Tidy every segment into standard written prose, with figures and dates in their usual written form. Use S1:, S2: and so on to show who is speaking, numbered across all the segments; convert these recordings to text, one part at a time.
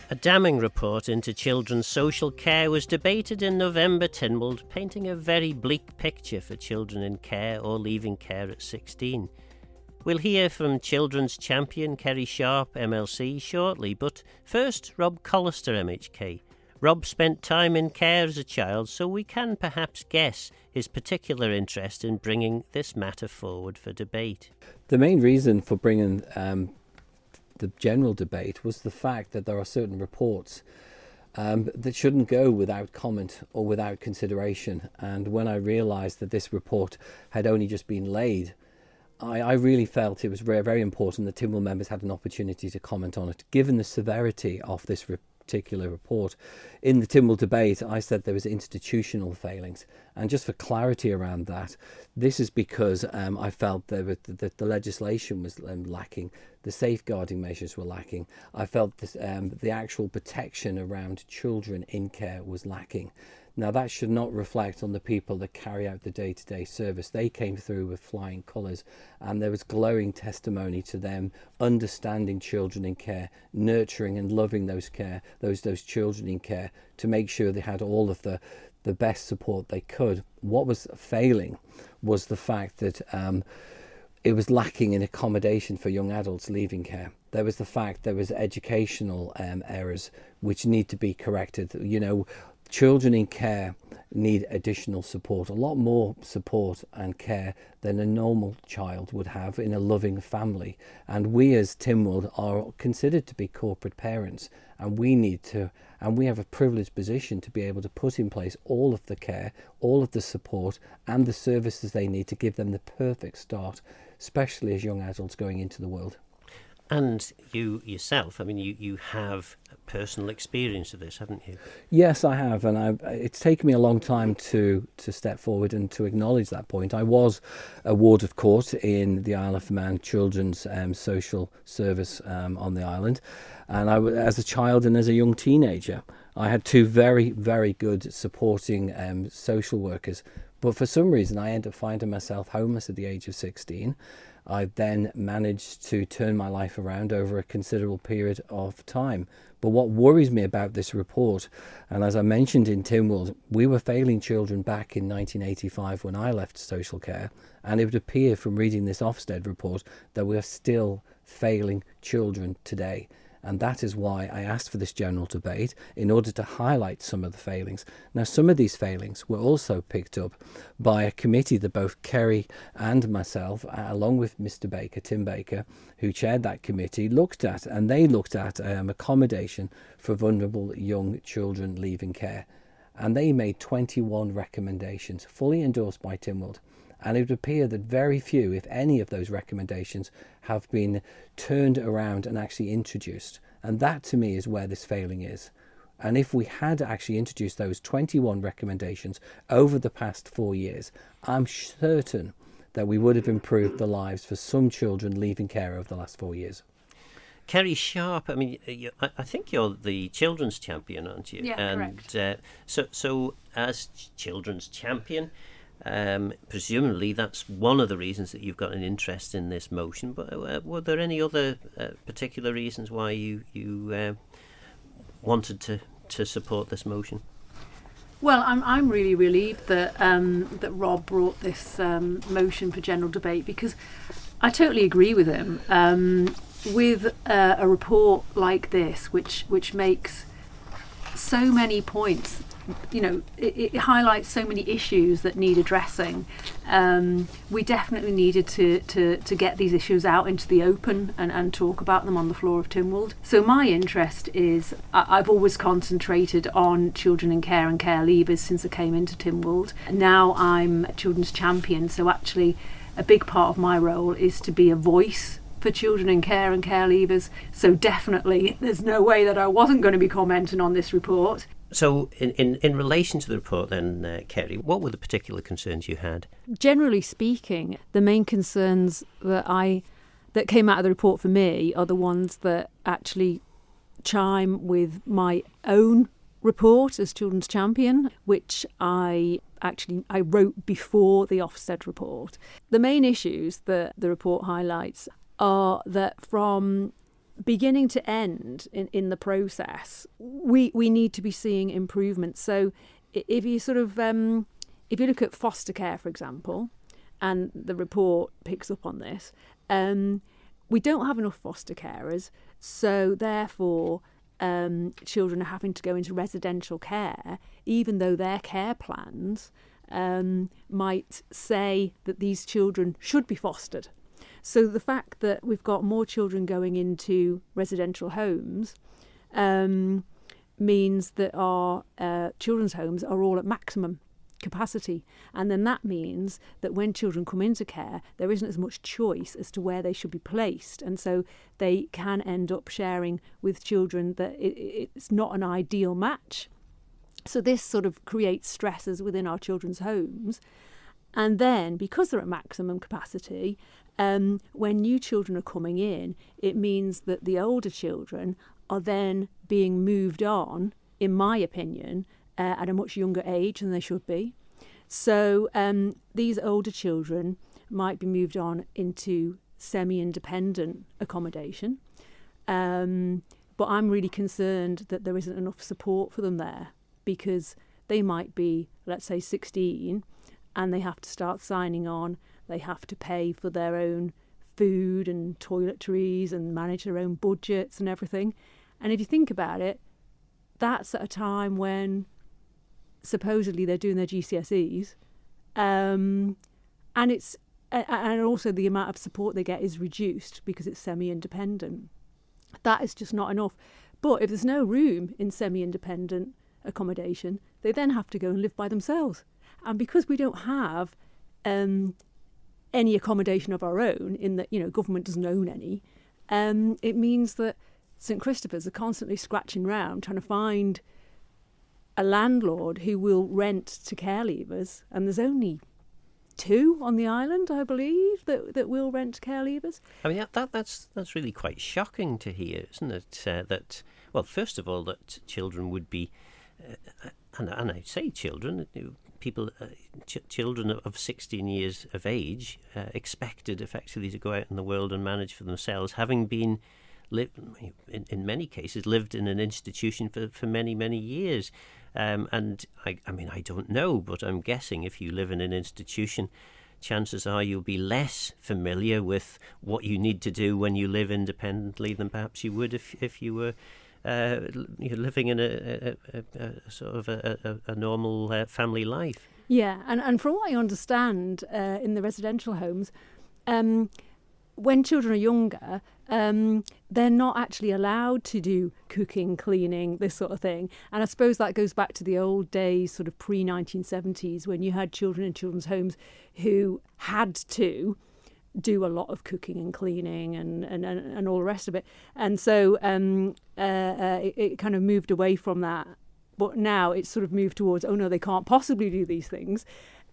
S1: A damning report into children's social care was debated in November Tynwald, painting a very bleak picture for children in care or leaving care at 16. We'll hear from children's champion Kerry Sharp, MLC, shortly, but first, Rob Callister, MHK. Rob spent time in care as a child, so we can perhaps guess his particular interest in bringing this matter forward for debate.
S2: The main reason for bringing the general debate was the fact that there are certain reports that shouldn't go without comment or without consideration. And when I realised that this report had only just been laid, I really felt it was very, very important that Tynwald members had an opportunity to comment on it. Given the severity of this particular report, in the Tynwald debate, I said there was institutional failings. And just for clarity around that, this is because I felt that the legislation was lacking, the safeguarding measures were lacking. I felt the actual protection around children in care was lacking. Now, that should not reflect on the people that carry out the day-to-day service. They came through with flying colours, and there was glowing testimony to them understanding children in care, nurturing and loving those children in care to make sure they had all of the best support they could. What was failing was the fact that it was lacking in accommodation for young adults leaving care. There was the fact there was educational errors which need to be corrected. You know, children in care need additional support, a lot more support and care than a normal child would have in a loving family. And we as Tynwald are considered to be corporate parents, and we have a privileged position to be able to put in place all of the care, all of the support and the services they need to give them the perfect start, especially as young adults going into the world.
S1: And you yourself, I mean, you have personal experience of this, haven't you?
S2: Yes, I have, and it's taken me a long time to step forward and to acknowledge that point. I was a ward of court in the Isle of Man Children's Social Service on the island, and as a child and as a young teenager, I had two very, very good supporting social workers, but for some reason I ended up finding myself homeless at the age of 16. I then managed to turn my life around over a considerable period of time. But what worries me about this report, and as I mentioned in Tynwald, we were failing children back in 1985 when I left social care, and it would appear from reading this Ofsted report that we are still failing children today. And that is why I asked for this general debate, in order to highlight some of the failings. Now, some of these failings were also picked up by a committee that both Kerry and myself, along with Mr. Baker, Tim Baker, who chaired that committee, looked at. And they looked at accommodation for vulnerable young children leaving care. And they made 21 recommendations, fully endorsed by Tynwald. And it would appear that very few, if any, of those recommendations have been turned around and actually introduced. And that, to me, is where this failing is. And if we had actually introduced those 21 recommendations over the past 4 years, I'm certain that we would have improved the lives for some children leaving care over the last 4 years.
S1: Kerry Sharp, I mean, I think you're the children's champion, aren't you?
S3: Yeah, correct.
S1: So as children's champion, presumably that's one of the reasons that you've got an interest in this motion, but were there any other particular reasons why you wanted to support this motion?
S3: Well, I'm really relieved that that Rob brought this motion for general debate, because I totally agree with him. With a report like this, which makes so many points, you know, it highlights so many issues that need addressing. We definitely needed to get these issues out into the open and talk about them on the floor of Tynwald. So my interest is, I've always concentrated on children in care and care leavers since I came into Tynwald. Now I'm a children's champion, so actually a big part of my role is to be a voice for children in care and care leavers. So definitely there's no way that I wasn't going to be commenting on this report.
S1: So in relation to the report then, Kerry, what were the particular concerns you had?
S4: Generally speaking, the main concerns that came out of the report for me are the ones that actually chime with my own report as Children's Champion, which I wrote before the Ofsted report. The main issues that the report highlights are that from beginning to end in the process, we need to be seeing improvements. So if you sort of if you look at foster care, for example, and the report picks up on this, we don't have enough foster carers, so therefore children are having to go into residential care, even though their care plans might say that these children should be fostered. So the fact that we've got more children going into residential homes means that our children's homes are all at maximum capacity, and then that means that when children come into care, there isn't as much choice as to where they should be placed, and so they can end up sharing with children that it's not an ideal match. So this sort of creates stresses within our children's homes, and then because they're at maximum capacity, when new children are coming in, it means that the older children are then being moved on, in my opinion, at a much younger age than they should be. So these older children might be moved on into semi-independent accommodation. But I'm really concerned that there isn't enough support for them there, because they might be, let's say, 16, and they have to start signing on. They have to pay for their own food and toiletries and manage their own budgets and everything. And if you think about it, that's at a time when supposedly they're doing their GCSEs, and also the amount of support they get is reduced because it's semi-independent. That is just not enough. But if there's no room in semi-independent accommodation, they then have to go and live by themselves. And because we don't have any accommodation of our own, in that, government doesn't own any, it means that St Christopher's are constantly scratching around trying to find a landlord who will rent to care leavers, and there's only 2 on the island, I believe, that will rent to care leavers.
S1: I mean, that's really quite shocking to hear, isn't it? That, well, first of all, that children would be, and I say children, people, children of 16 years of age, expected effectively to go out in the world and manage for themselves, having been in many cases lived in an institution for many, many years. And I mean, I don't know, but I'm guessing if you live in an institution, chances are you'll be less familiar with what you need to do when you live independently than perhaps you would if you were living in a sort of a normal family life.
S4: Yeah, and from what I understand, in the residential homes, when children are younger, they're not actually allowed to do cooking, cleaning, this sort of thing. And I suppose that goes back to the old days, sort of pre-1970s, when you had children in children's homes who had to do a lot of cooking and cleaning and all the rest of it. And so it kind of moved away from that. But now it's sort of moved towards, oh no, they can't possibly do these things.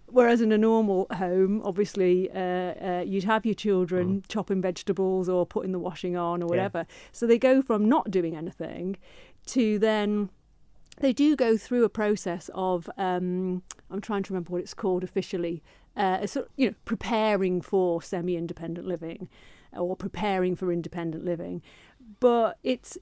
S4: Whereas in a normal home, obviously, you'd have your children chopping vegetables or putting the washing on or whatever. Yeah. So they go from not doing anything to then they do go through a process of, I'm trying to remember what it's called officially, preparing for semi-independent living or preparing for independent living. But it's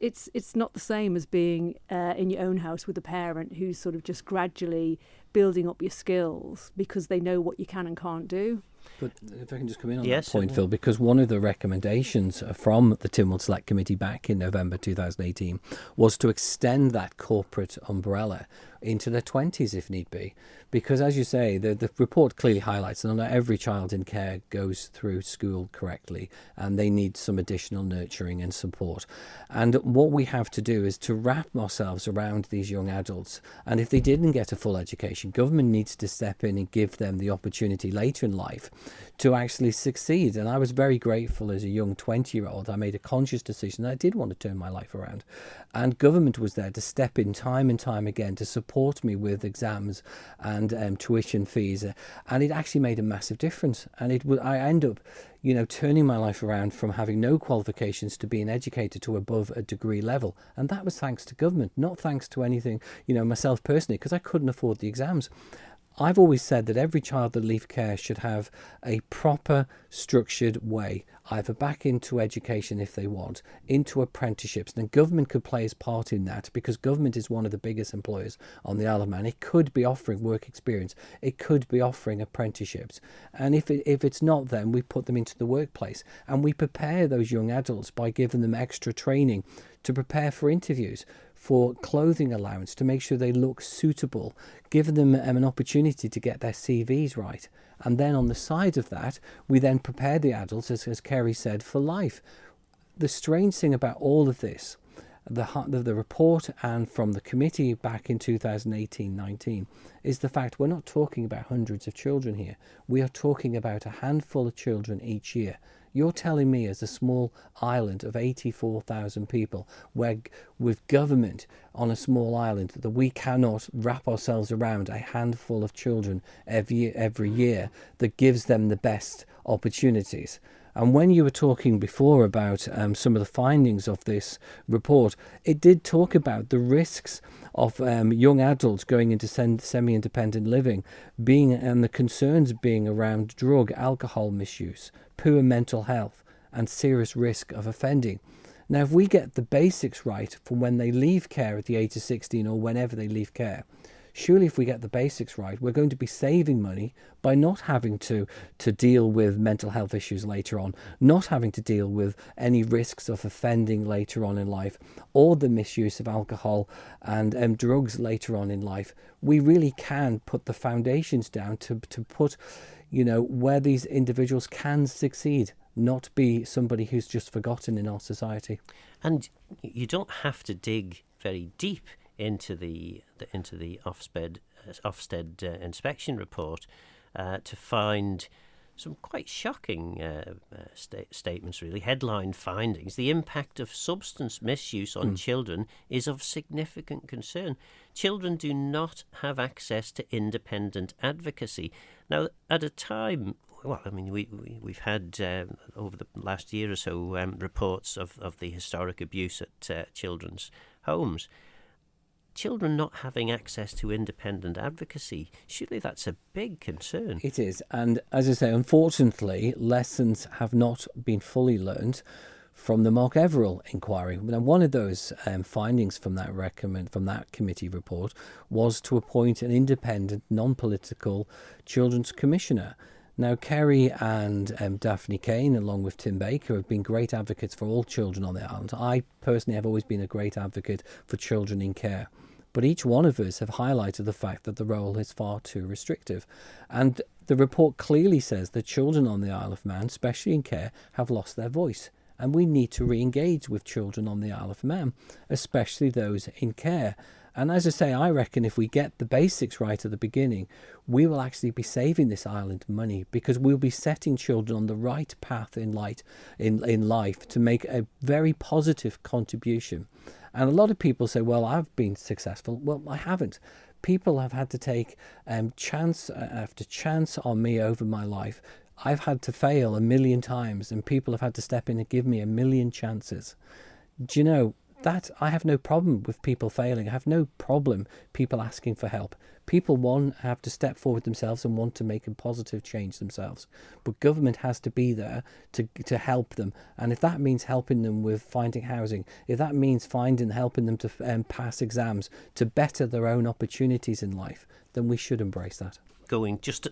S4: not the same as being in your own house with a parent who's sort of just gradually building up your skills because they know what you can and can't do.
S2: But if I can just come in on that point, Phil, because one of the recommendations from the Tynwald Select Committee back in November 2018 was to extend that corporate umbrella into their 20s if need be. Because as you say, the report clearly highlights that not every child in care goes through school correctly and they need some additional nurturing and support. And what we have to do is to wrap ourselves around these young adults. And if they didn't get a full education, government needs to step in and give them the opportunity later in life to actually succeed. And I was very grateful as a young 20-year-old. I made a conscious decision that I did want to turn my life around. And government was there to step in time and time again to support me with exams and tuition fees. And it actually made a massive difference. And I end up, turning my life around from having no qualifications to being educated to above a degree level. And that was thanks to government, not thanks to anything, myself personally, because I couldn't afford the exams. I've always said that every child that leaves care should have a proper, structured way, either back into education if they want, into apprenticeships. And government could play its part in that, because government is one of the biggest employers on the Isle of Man. It could be offering work experience. It could be offering apprenticeships. And if it's not, then we put them into the workplace. And we prepare those young adults by giving them extra training to prepare for interviews, for clothing allowance, to make sure they look suitable, giving them an opportunity to get their CVs right. And then on the side of that, we then prepare the adults, as Kerry said, for life. The strange thing about all of this, the report and from the committee back in 2018-19, is the fact we're not talking about hundreds of children here. We are talking about a handful of children each year. You're telling me, as a small island of 84,000 people, where with government on a small island, that we cannot wrap ourselves around a handful of children every year that gives them the best opportunities. And when you were talking before about some of the findings of this report, it did talk about the risks of young adults going into semi-independent living, and the concerns being around drug, alcohol misuse, poor mental health, and serious risk of offending. Now, if we get the basics right from when they leave care at the age of 16 or whenever they leave care, surely if we get the basics right, we're going to be saving money by not having to deal with mental health issues later on, not having to deal with any risks of offending later on in life, or the misuse of alcohol and drugs later on in life. We really can put the foundations down to put, where these individuals can succeed, not be somebody who's just forgotten in our society.
S1: And you don't have to dig very deep into the Ofsted inspection report to find some quite shocking statements, really, headline findings. The impact of substance misuse on children is of significant concern. Children do not have access to independent advocacy. Now, at a time, we've had over the last year or so reports of the historic abuse at children's homes. Children not having access to independent advocacy, surely that's a big concern.
S2: It is, and as I say, unfortunately, lessons have not been fully learned from the Mark Everill inquiry. Now, one of those findings from that committee report was to appoint an independent, non-political children's commissioner. Now, Kerry and Daphne Kane, along with Tim Baker, have been great advocates for all children on the island. I personally have always been a great advocate for children in care. But each one of us have highlighted the fact that the role is far too restrictive. And the report clearly says that children on the Isle of Man, especially in care, have lost their voice. And we need to re-engage with children on the Isle of Man, especially those in care. And as I say, I reckon if we get the basics right at the beginning, we will actually be saving this island money, because we'll be setting children on the right path in life to make a very positive contribution. And a lot of people say, well, I've been successful. Well, I haven't. People have had to take chance after chance on me over my life. I've had to fail 1 million times, and people have had to step in and give me 1 million chances. Do you know, that I have no problem with people failing. I have no problem people asking for help. People, have to step forward themselves and want to make a positive change themselves. But government has to be there to help them. And if that means helping them with finding housing, if that means helping them to pass exams, to better their own opportunities in life, then we should embrace that.
S1: Going just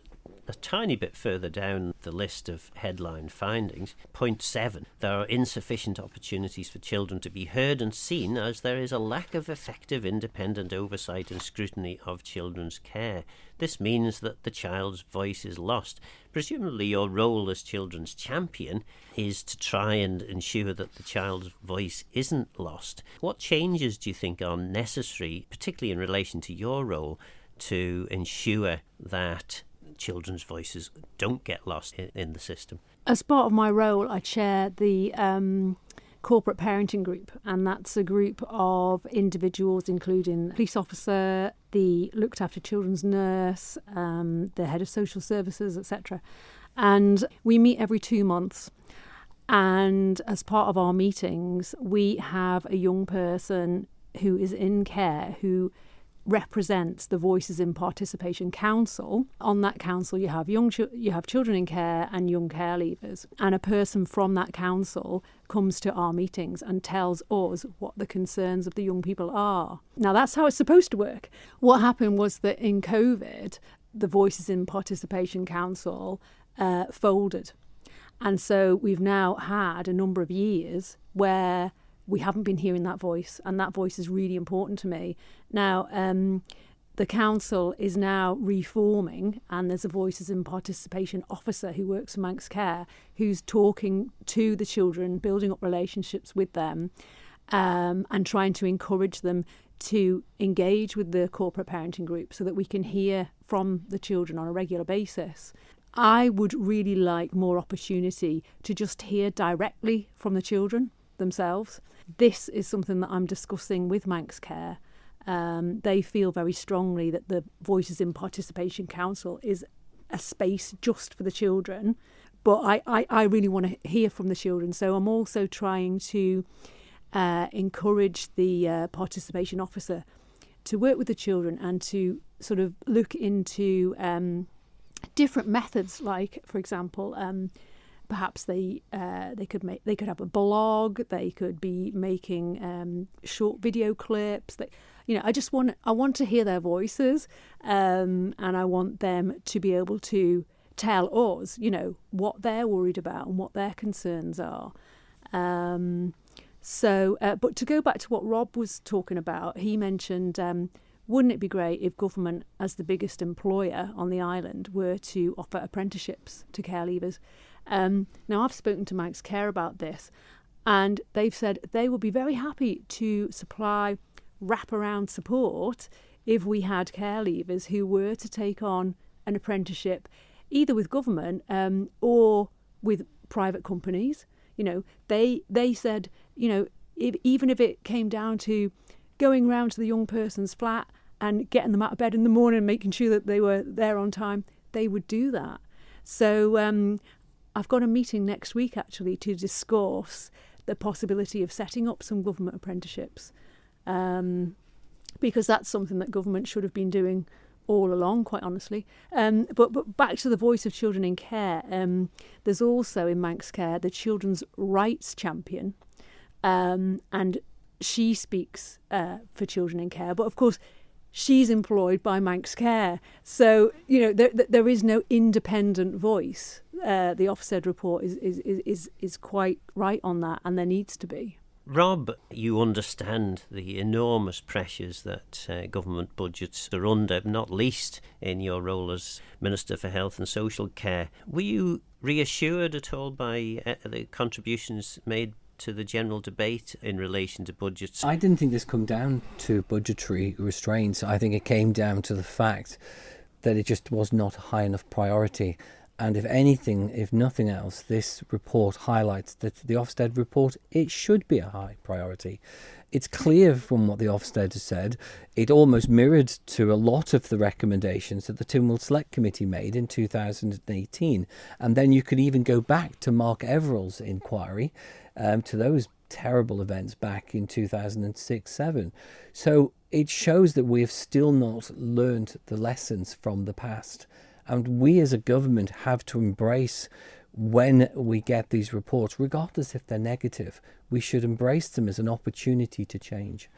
S1: a tiny bit further down the list of headline findings, point 7, there are insufficient opportunities for children to be heard and seen, as there is a lack of effective independent oversight and scrutiny of children's care. This means that the child's voice is lost. Presumably your role as children's champion is to try and ensure that the child's voice isn't lost. What changes do you think are necessary, particularly in relation to your role, to ensure that children's voices don't get lost in the system?
S4: As part of my role, I chair the corporate parenting group, and that's a group of individuals including the police officer, the looked after children's nurse, the head of social services, etc. And we meet every 2 months. And as part of our meetings, we have a young person who is in care who represents the Voices in Participation Council. On that council, you have children in care and young care leavers, and a person from that council comes to our meetings and tells us what the concerns of the young people are. Now, that's how it's supposed to work. What happened was that in COVID, the Voices in Participation Council folded, and so we've now had a number of years where we haven't been hearing that voice, and that voice is really important to me. Now, the council is now reforming, and there's a Voices in Participation officer who works for Manx Care, who's talking to the children, building up relationships with them, and trying to encourage them to engage with the corporate parenting group so that we can hear from the children on a regular basis. I would really like more opportunity to just hear directly from the children themselves. This is something that I'm discussing with Manx Care. They feel very strongly that the Voices in Participation Council is a space just for the children, but I really want to hear from the children. So I'm also trying to encourage the participation officer to work with the children and to sort of look into different methods, like, for example, perhaps they could have a blog. They could be making short video clips. I want to hear their voices, and I want them to be able to tell us, what they're worried about and what their concerns are. But to go back to what Rob was talking about, he mentioned, wouldn't it be great if government, as the biggest employer on the island, were to offer apprenticeships to care leavers? Now, I've spoken to Manx Care about this, and they've said they would be very happy to supply wraparound support if we had care leavers who were to take on an apprenticeship, either with government or with private companies. They said, even if it came down to going round to the young person's flat and getting them out of bed in the morning, making sure that they were there on time, they would do that. So I've got a meeting next week, actually, to discuss the possibility of setting up some government apprenticeships, because that's something that government should have been doing all along, quite honestly. But back to the voice of children in care, there's also in Manx Care the Children's Rights Champion, and she speaks for children in care. But of course, she's employed by Manx Care. So, there is no independent voice. The Ofsted report is quite right on that, and there needs to be.
S1: Rob, you understand the enormous pressures that government budgets are under, not least in your role as Minister for Health and Social Care. Were you reassured at all by the contributions made to the general debate in relation to budgets?
S2: I didn't think this come down to budgetary restraints. I think it came down to the fact that it just was not a high enough priority. And if anything, if nothing else, this report highlights that the Ofsted report, it should be a high priority. It's clear from what the Ofsted has said, it almost mirrored to a lot of the recommendations that the Tynwald Select Committee made in 2018. And then you could even go back to Mark Everill's inquiry, to those terrible events back in 2006-07. So it shows that we have still not learned the lessons from the past. And we as a government have to embrace, when we get these reports, regardless if they're negative, we should embrace them as an opportunity to change.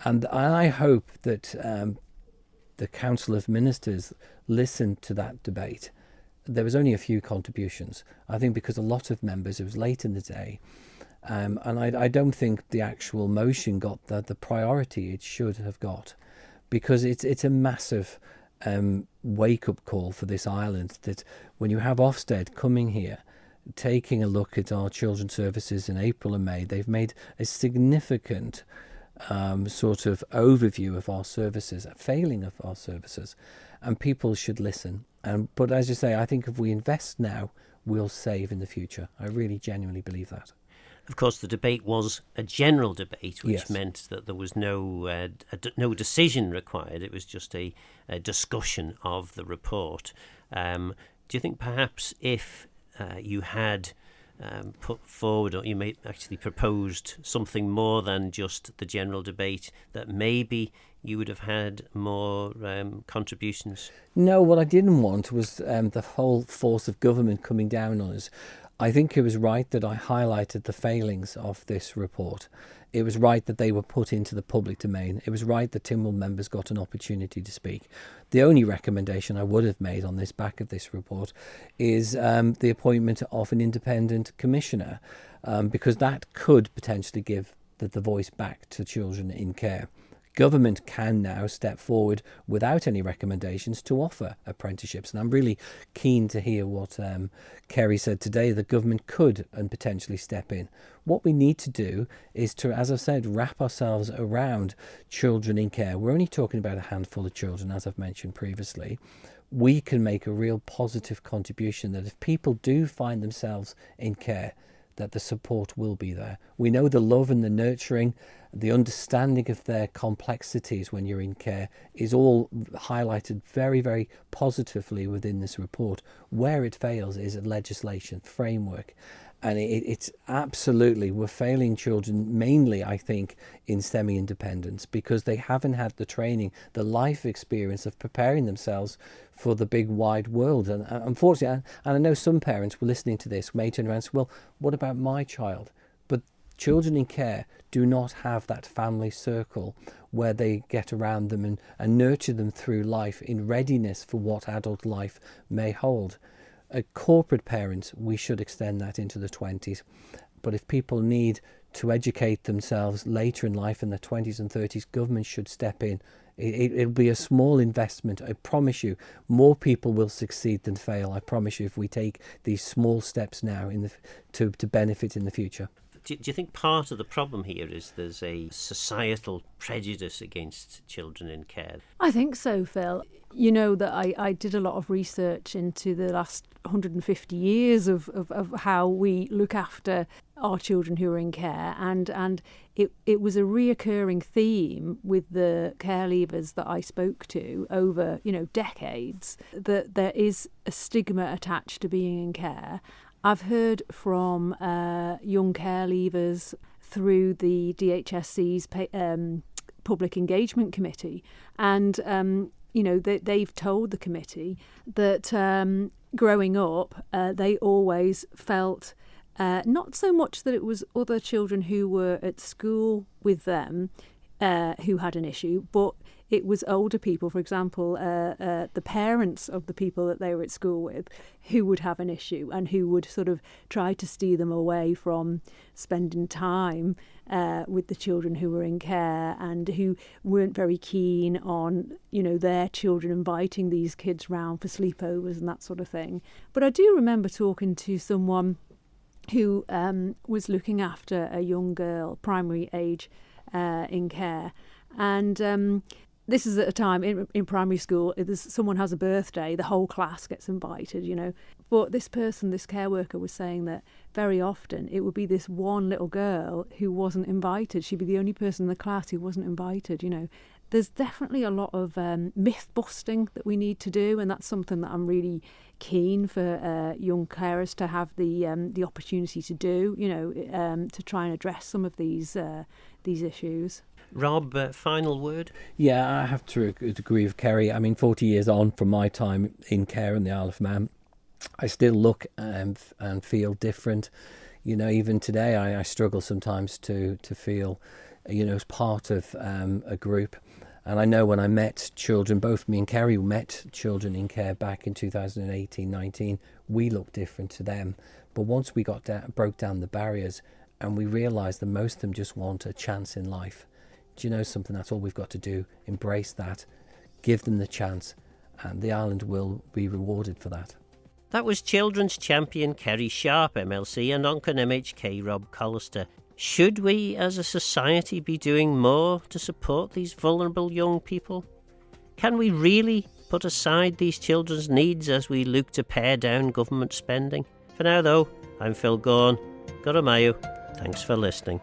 S2: And I hope that the Council of Ministers listened to that debate. There was only a few contributions, I think, because a lot of members, it was late in the day, and I don't think the actual motion got the priority it should have got, because it's a massive wake-up call for this island, that when you have Ofsted coming here, taking a look at our children's services in April and May, they've made a significant sort of overview of our services, a failing of our services, and people should listen. But as you say, I think if we invest now, we'll save in the future. I really genuinely believe that.
S1: Of course, the debate was a general debate, which
S2: Yes.
S1: meant that there was no decision required. It was just a discussion of the report. Do you think perhaps if you had put forward, or you may actually proposed something more than just the general debate, that maybe you would have had more contributions?
S2: No, what I didn't want was the whole force of government coming down on us. I think it was right that I highlighted the failings of this report. It was right that they were put into the public domain. It was right that Tynwald members got an opportunity to speak. The only recommendation I would have made on this back of this report is the appointment of an independent commissioner, because that could potentially give the voice back to children in care. Government can now step forward without any recommendations to offer apprenticeships. And I'm really keen to hear what Kerry said today, that government could and potentially step in. What we need to do is to, as I've said, wrap ourselves around children in care. We're only talking about a handful of children, as I've mentioned previously. We can make a real positive contribution, that if people do find themselves in care, that the support will be there. We know the love and the nurturing, the understanding of their complexities when you're in care is all highlighted very, very positively within this report. Where it fails is a legislation framework. And it's absolutely, we're failing children mainly, I think, in semi-independence, because they haven't had the training, the life experience of preparing themselves for the big wide world. And unfortunately, and I know some parents were listening to this, may turn around and say, well, what about my child? But children in care do not have that family circle where they get around them and nurture them through life in readiness for what adult life may hold. Corporate parents, we should extend that into the 20s. But if people need to educate themselves later in life in the 20s and 30s, government should step in. It'll be a small investment. I promise you, more people will succeed than fail. I promise you, if we take these small steps now to benefit in the future.
S1: Do you think part of the problem here is there's a societal prejudice against children in care?
S4: I think so, Phil. You know that I did a lot of research into the last 150 years of how we look after our children who are in care, and it was a reoccurring theme with the care leavers that I spoke to over, decades, that there is a stigma attached to being in care. I've heard from young care leavers through the DHSC's Public Engagement Committee, and they've told the committee that growing up they always felt not so much that it was other children who were at school with them who had an issue, but it was older people, for example, the parents of the people that they were at school with, who would have an issue and who would sort of try to steer them away from spending time with the children who were in care, and who weren't very keen on, their children inviting these kids round for sleepovers and that sort of thing. But I do remember talking to someone who was looking after a young girl, primary age, in care, and this is at a time in primary school, if someone has a birthday, the whole class gets invited, But this care worker was saying that very often it would be this one little girl who wasn't invited. She'd be the only person in the class who wasn't invited, There's definitely a lot of myth busting that we need to do, and that's something that I'm really keen for young carers to have the opportunity to do, to try and address some of these issues.
S1: Rob, final word?
S2: Yeah, I have to agree with Kerry. I mean, 40 years on from my time in care in the Isle of Man, I still look and feel different. Even today, I struggle sometimes to feel, as part of a group. And I know when I met children, both me and Kerry met children in care back in 2018-19, we looked different to them. But once we broke down the barriers, and we realised that most of them just want a chance in life. Do you know something? That's all we've got to do. Embrace that. Give them the chance. And the island will be rewarded for that.
S1: That was Children's Champion Kerry Sharp, MLC, and Oncan MHK Rob Callister. Should we, as a society, be doing more to support these vulnerable young people? Can we really put aside these children's needs as we look to pare down government spending? For now, though, I'm Phil Gorn. Goramayu. Thanks for listening.